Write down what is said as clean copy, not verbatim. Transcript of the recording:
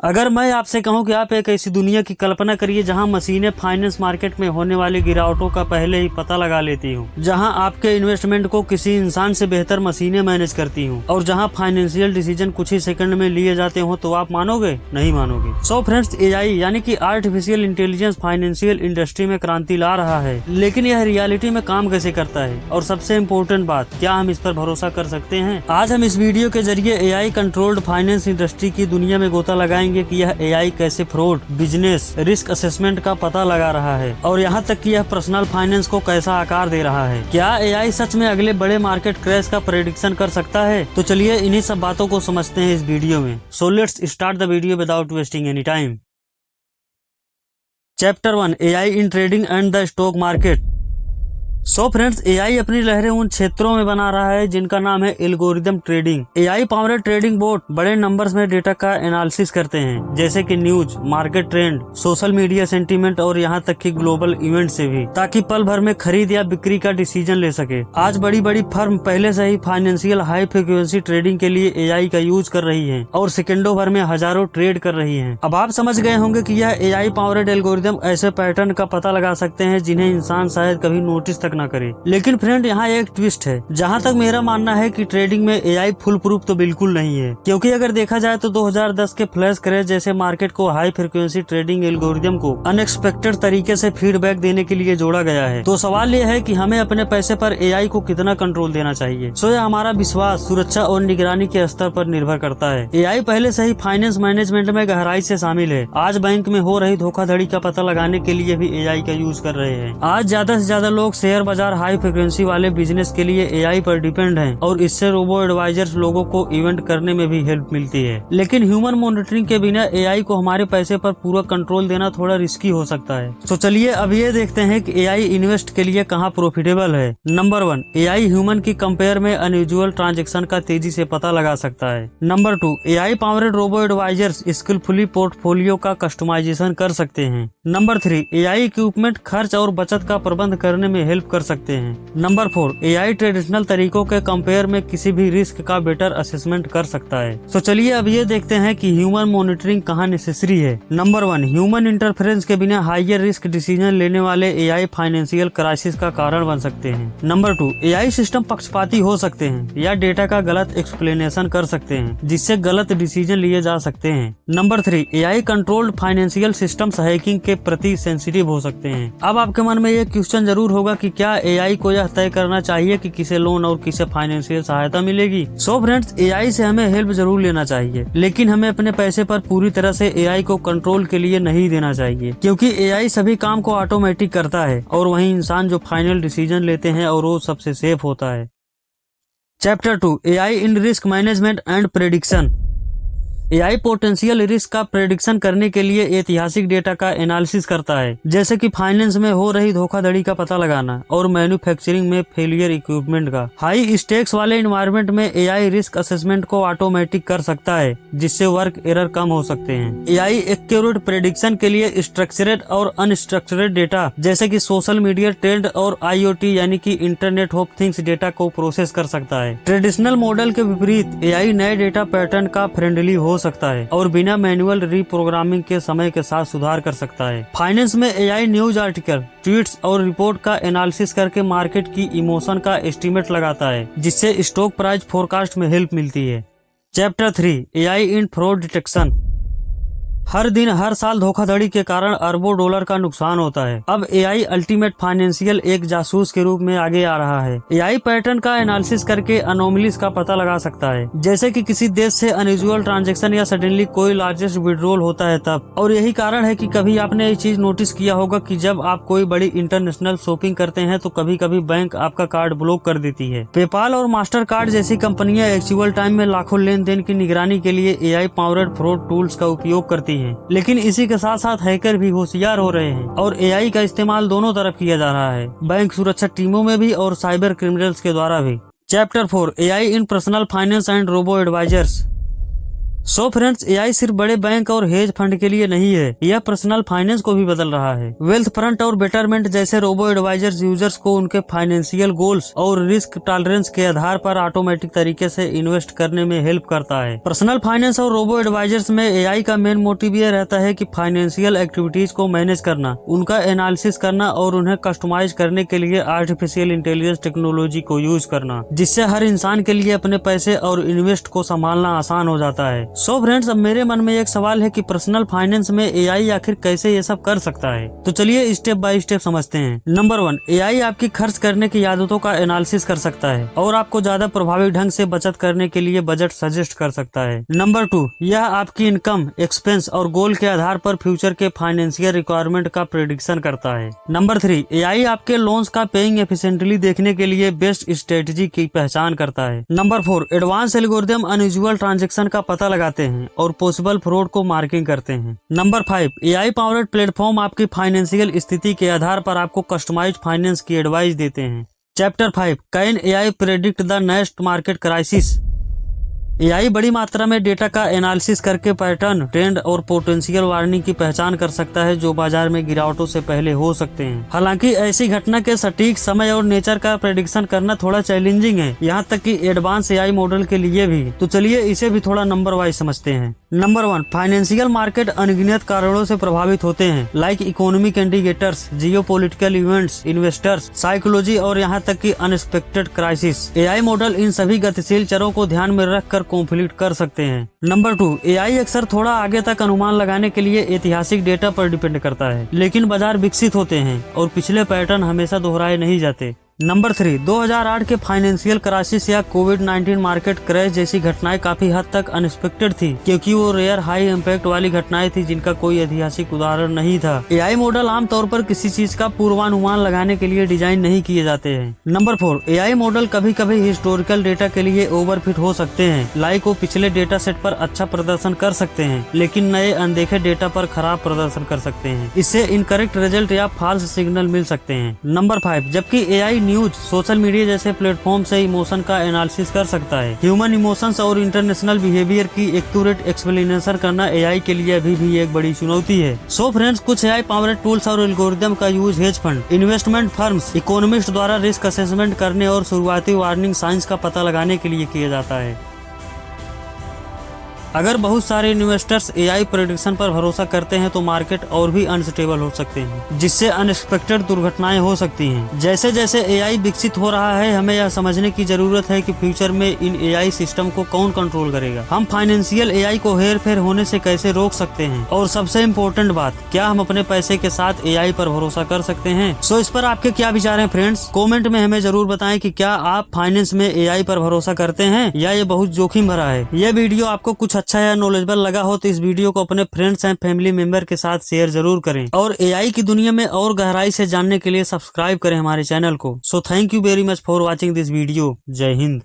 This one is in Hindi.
अगर मैं आपसे कहूं कि आप एक ऐसी दुनिया की कल्पना करिए जहां मशीनें फाइनेंस मार्केट में होने वाली गिरावटों का पहले ही पता लगा लेती हूं, जहां आपके इन्वेस्टमेंट को किसी इंसान से बेहतर मशीनें मैनेज करती हूं और जहां फाइनेंशियल डिसीजन कुछ ही सेकंड में लिए जाते हो, तो आप मानोगे? नहीं मानोगे। सो फ्रेंड्स, एआई यानी कि आर्टिफिशियल इंटेलिजेंस फाइनेंशियल इंडस्ट्री में क्रांति ला रहा है, लेकिन यह रियलिटी में काम कैसे करता है और सबसे इम्पोर्टेंट बात, क्या हम इस पर भरोसा कर सकते हैं? आज हम इस वीडियो के जरिए एआई कंट्रोल्ड फाइनेंस इंडस्ट्री की दुनिया में गोता लगाएंगे कि यह एआई कैसे फ्रॉड, बिजनेस, रिस्क असेसमेंट का पता लगा रहा है और यहाँ तक कि यह पर्सनल फाइनेंस को कैसा आकार दे रहा है। क्या एआई सच में अगले बड़े मार्केट क्रैश का प्रेडिक्शन कर सकता है? तो चलिए इन्हीं सब बातों को समझते हैं इस वीडियो में। So let's start the video without wasting any time. Chapter 1, AI in trading and the stock market. So friends, AI अपनी लहरें उन क्षेत्रों में बना रहा है जिनका नाम है algorithm trading. AI powered trading boat बड़े नंबर्स में डेटा का एनालिसिस करते हैं, जैसे कि news, market trend, social media sentiment और यहाँ तक कि ग्लोबल इवेंट से भी, ताकि पल भर में खरीद या बिक्री का डिसीजन ले सके। आज बड़ी बड़ी फर्म पहले से ही फाइनेंशियल हाई फ्रिक्वेंसी ट्रेडिंग के लिए एआई का यूज कर रही है और सेकेंडों भर में हजारों ट्रेड कर रही है। अब आप समझ गए होंगे कि यह एआई पावर्ड एल्गोरिदम ऐसे पैटर्न का पता लगा सकते हैं जिन्हें इंसान शायद कभी नोटिस तक न करे। लेकिन फ्रेंड, यहाँ एक ट्विस्ट है। जहाँ तक मेरा मानना है कि ट्रेडिंग में एआई फुल प्रूफ तो बिल्कुल नहीं है, क्योंकि अगर देखा जाए तो 2010 के फ्लैश क्रैश जैसे मार्केट को हाई फ्रिक्वेंसी ट्रेडिंग एल्गोरिदम को अनएक्सपेक्टेड तरीके से फीडबैक देने के लिए जोड़ा गया है। तो सवाल यह है कि हमें अपने पैसे पर एआई को कितना कंट्रोल देना चाहिए। सो यह हमारा विश्वास, सुरक्षा और निगरानी के स्तर पर निर्भर करता है। एआई पहले से ही फाइनेंस मैनेजमेंट में गहराई से शामिल है। आज बैंक में हो रही धोखाधड़ी का पता लगाने के लिए भी एआई का यूज कर रहे हैं। आज ज्यादा से ज्यादा लोग शेयर बाजार हाई फ्रिक्वेंसी वाले बिजनेस के लिए एआई पर डिपेंड हैं और इससे रोबो एडवाइजर्स लोगों को इवेंट करने में भी हेल्प मिलती है। लेकिन ह्यूमन मॉनिटरिंग के बिना एआई को हमारे पैसे पर पूरा कंट्रोल देना थोड़ा रिस्की हो सकता है। तो चलिए अब ये देखते हैं कि एआई इन्वेस्ट के लिए कहाँ प्रॉफिटेबल है। नंबर 1, एआई ह्यूमन की कंपेयर में अनयूजुअल ट्रांजेक्शन का तेजी से पता लगा सकता है। Number 2, AI powered robo advisors skillfully portfolio का कस्टमाइजेशन कर सकते हैं। नंबर 3, एआई इक्विपमेंट खर्च और बचत का प्रबंध करने में हेल्प कर सकते हैं। नंबर 4, एआई ट्रेडिशनल तरीकों के कंपेयर में किसी भी रिस्क का बेटर असेसमेंट कर सकता है। तो चलिए अब ये देखते हैं कि ह्यूमन मॉनिटरिंग कहाँ नेसेसरी है। नंबर 1, ह्यूमन इंटरफेरेंस के बिना हाइयर रिस्क डिसीजन लेने वाले एआई फाइनेंशियल क्राइसिस का कारण बन सकते हैं। नंबर 2, एआई सिस्टम पक्षपाती हो सकते हैं या डेटा का गलत एक्सप्लेनेशन कर सकते हैं, जिससे गलत डिसीजन लिए जा सकते हैं। Number 3, AI controlled financial systems hacking के प्रति सेंसिटिव हो सकते हैं। अब आपके मन में ये क्वेश्चन जरूर होगा कि क्या एआई को यह तय करना चाहिए कि किसे लोन और किसे फाइनेंशियल सहायता मिलेगी। सो फ्रेंड्स, एआई से हमें हेल्प जरूर लेना चाहिए, लेकिन हमें अपने पैसे पर पूरी तरह से एआई को कंट्रोल के लिए नहीं देना चाहिए, क्योंकि एआई सभी काम को ऑटोमेटिक करता है और वही इंसान जो फाइनल डिसीजन लेते हैं और वो सबसे सेफ होता है। Chapter 2, AI in risk management and prediction. AI potential risk का प्रेडिक्शन करने के लिए ऐतिहासिक डेटा का एनालिसिस करता है, जैसे कि फाइनेंस में हो रही धोखाधड़ी का पता लगाना और मैन्युफैक्चरिंग में फेलियर इक्विपमेंट का। हाई स्टेक्स वाले एनवायरनमेंट में एआई रिस्क असेसमेंट को ऑटोमेटिक कर सकता है, जिससे वर्क एरर कम हो सकते हैं। एआई एक्यूरेट प्रेडिक्शन के लिए स्ट्रक्चर्ड और अनस्ट्रक्चर्ड डेटा, जैसे कि सोशल मीडिया ट्रेंड और आईओटी यानी कि इंटरनेट ऑफ थिंग्स डेटा को प्रोसेस कर सकता है। ट्रेडिशनल मॉडल के विपरीत एआई नए डेटा पैटर्न का फ्रेंडली हो सकता है और बिना मैनुअल रीप्रोग्रामिंग के समय के साथ सुधार कर सकता है। फाइनेंस में एआई न्यूज आर्टिकल, ट्वीट्स और रिपोर्ट का एनालिसिस करके मार्केट की इमोशन का एस्टीमेट लगाता है, जिससे स्टॉक प्राइस फोरकास्ट में हेल्प मिलती है। चैप्टर 3, एआई इन फ्रॉड डिटेक्शन। हर दिन हर साल धोखाधड़ी के कारण अरबों डॉलर का नुकसान होता है। अब एआई अल्टीमेट फाइनेंशियल एक जासूस के रूप में आगे आ रहा है। एआई पैटर्न का एनालिसिस करके अनोमलीज का पता लगा सकता है, जैसे कि किसी देश से अनयूजुअल ट्रांजैक्शन या सडनली कोई लार्जेस्ट विड्रॉल होता है तब। और यही कारण है कि कभी आपने ये चीज नोटिस किया होगा कि जब आप कोई बड़ी इंटरनेशनल शॉपिंग करते हैं तो कभी कभी बैंक आपका कार्ड ब्लॉक कर देती है। पेपाल और मास्टर कार्ड जैसी कंपनियां एक्चुअल टाइम में लाखों लेन देन की निगरानी के लिए एआई पावर्ड फ्रॉड टूल्स का उपयोग करती है। लेकिन इसी के साथ साथ हैकर भी होशियार हो रहे हैं और एआई का इस्तेमाल दोनों तरफ किया जा रहा है, बैंक सुरक्षा टीमों में भी और साइबर क्रिमिनल्स के द्वारा भी। Chapter 4, AI in personal finance and robo advisors. So friends, AI सिर्फ बड़े बैंक और हेज फंड के लिए नहीं है, यह पर्सनल फाइनेंस को भी बदल रहा है। वेल्थ फ्रंट और बेटरमेंट जैसे रोबो एडवाइजर्स यूजर्स को उनके फाइनेंशियल गोल्स और रिस्क टॉलरेंस के आधार पर ऑटोमेटिक तरीके से इन्वेस्ट करने में हेल्प करता है। पर्सनल फाइनेंस और रोबो एडवाइजर्स में एआई का मेन मोटिव यह रहता है कि फाइनेंशियल एक्टिविटीज को मैनेज करना, उनका एनालिसिस करना और उन्हें कस्टमाइज करने के लिए आर्टिफिशियल इंटेलिजेंस टेक्नोलॉजी को यूज करना, जिससे हर इंसान के लिए अपने पैसे और इन्वेस्ट को संभालना आसान हो जाता है। सो फ्रेंड्स, अब मेरे मन में एक सवाल है कि पर्सनल फाइनेंस में एआई आखिर कैसे ये सब कर सकता है। तो चलिए स्टेप बाय स्टेप समझते हैं। नंबर 1, एआई आपकी खर्च करने की आदतों का एनालिसिस कर सकता है और आपको ज्यादा प्रभावी ढंग से बचत करने के लिए बजट सजेस्ट कर सकता है। नंबर 2, यह आपकी इनकम, एक्सपेंस और गोल के आधार पर फ्यूचर के फाइनेंशियल रिक्वायरमेंट का प्रेडिक्शन करता है। नंबर 3, एआई आपके लोन्स का पेइंग एफिशिएंटली देखने के लिए बेस्ट स्ट्रेटजी की पहचान करता है। Number 4, advance algorithm unusual transaction का पता लगाते हैं और पॉसिबल फ्रॉड को मार्किंग करते हैं। नंबर 5, एआई पावर्ड प्लेटफॉर्म आपकी फाइनेंशियल स्थिति के आधार पर आपको कस्टमाइज्ड फाइनेंस की एडवाइस देते हैं। Chapter 5, can AI predict the next market crisis. AI बड़ी मात्रा में डेटा का एनालिसिस करके पैटर्न, ट्रेंड और पोटेंशियल वार्निंग की पहचान कर सकता है जो बाजार में गिरावटों से पहले हो सकते हैं। हालांकि ऐसी घटना के सटीक समय और नेचर का प्रेडिक्शन करना थोड़ा चैलेंजिंग है, यहाँ तक कि एडवांस एआई मॉडल के लिए भी। तो चलिए इसे भी थोड़ा नंबर वाइज समझते हैं। नंबर 1, फाइनेंशियल मार्केट अनगिनत कारणों से प्रभावित होते हैं, like economic indicators, geopolitical events, investors, psychology और यहाँ तक कि अनएक्सपेक्टेड क्राइसिस। एआई मॉडल इन सभी गतिशील चरों को ध्यान में रखकर कॉन्फ्लिक्ट कर सकते हैं। नंबर 2, एआई अक्सर थोड़ा आगे तक अनुमान लगाने के लिए ऐतिहासिक डेटा पर डिपेंड करता है, लेकिन बाजार विकसित होते हैं और पिछले पैटर्न हमेशा दोहराए नहीं जाते। नंबर 3, 2008 के फाइनेंशियल क्राइसिस या कोविड-19 मार्केट क्रैश जैसी घटनाएं काफी हद तक अनएक्सपेक्टेड थी, क्योंकि वो रेयर हाई इम्पैक्ट वाली घटनाएं थी जिनका कोई ऐतिहासिक उदाहरण नहीं था। एआई मॉडल आमतौर पर किसी चीज का पूर्वानुमान लगाने के लिए डिजाइन नहीं किए जाते हैं। नंबर 4, एआई मॉडल कभी कभी हिस्टोरिकल डेटा के लिए ओवरफिट हो सकते हैं, लाइक वो पिछले डेटा सेट पर अच्छा प्रदर्शन कर सकते हैं लेकिन नए अनदेखे डेटा पर खराब प्रदर्शन कर सकते हैं। इससे इनकरेक्ट रिजल्ट या फॉल्स सिग्नल मिल सकते हैं। नंबर 5, जबकि एआई न्यूज, सोशल मीडिया जैसे प्लेटफॉर्म से इमोशन का एनालिसिस कर सकता है, ह्यूमन इमोशंस और इंटरनेशनल बिहेवियर की एक्यूरेट एक्सप्लेनेशन करना एआई के लिए अभी भी एक बड़ी चुनौती है। सो फ्रेंड्स, कुछ एआई पावर्ड टूल्स और एल्गोरिथम का use hedge fund, investment firms, economist द्वारा रिस्क असेसमेंट करने और शुरुआती वार्निंग साइंस का पता लगाने के लिए किया जाता है। अगर बहुत सारे इन्वेस्टर्स एआई प्रेडिक्शन पर भरोसा करते हैं तो मार्केट और भी अनस्टेबल हो सकते हैं, जिससे अनएक्सपेक्टेड दुर्घटनाएं हो सकती हैं। जैसे जैसे एआई विकसित हो रहा है, हमें यह समझने की जरूरत है कि फ्यूचर में इन एआई सिस्टम को कौन कंट्रोल करेगा, हम फाइनेंशियल एआई को हेर फेर होने से कैसे रोक सकते हैं, और सबसे इम्पोर्टेंट बात, क्या हम अपने पैसे के साथ एआई पर भरोसा कर सकते हैं। सो इस पर आपके क्या विचार हैं फ्रेंड्स? कॉमेंट में हमें जरूर बताएं कि क्या आप फाइनेंस में एआई पर भरोसा करते हैं या ये बहुत जोखिम भरा है। यह वीडियो आपको कुछ अच्छा या नॉलेजेबल लगा हो तो इस वीडियो को अपने फ्रेंड्स एंड फैमिली मेंबर के साथ शेयर जरूर करें, और एआई की दुनिया में और गहराई से जानने के लिए सब्सक्राइब करें हमारे चैनल को। So thank you very much for watching this video. जय हिंद।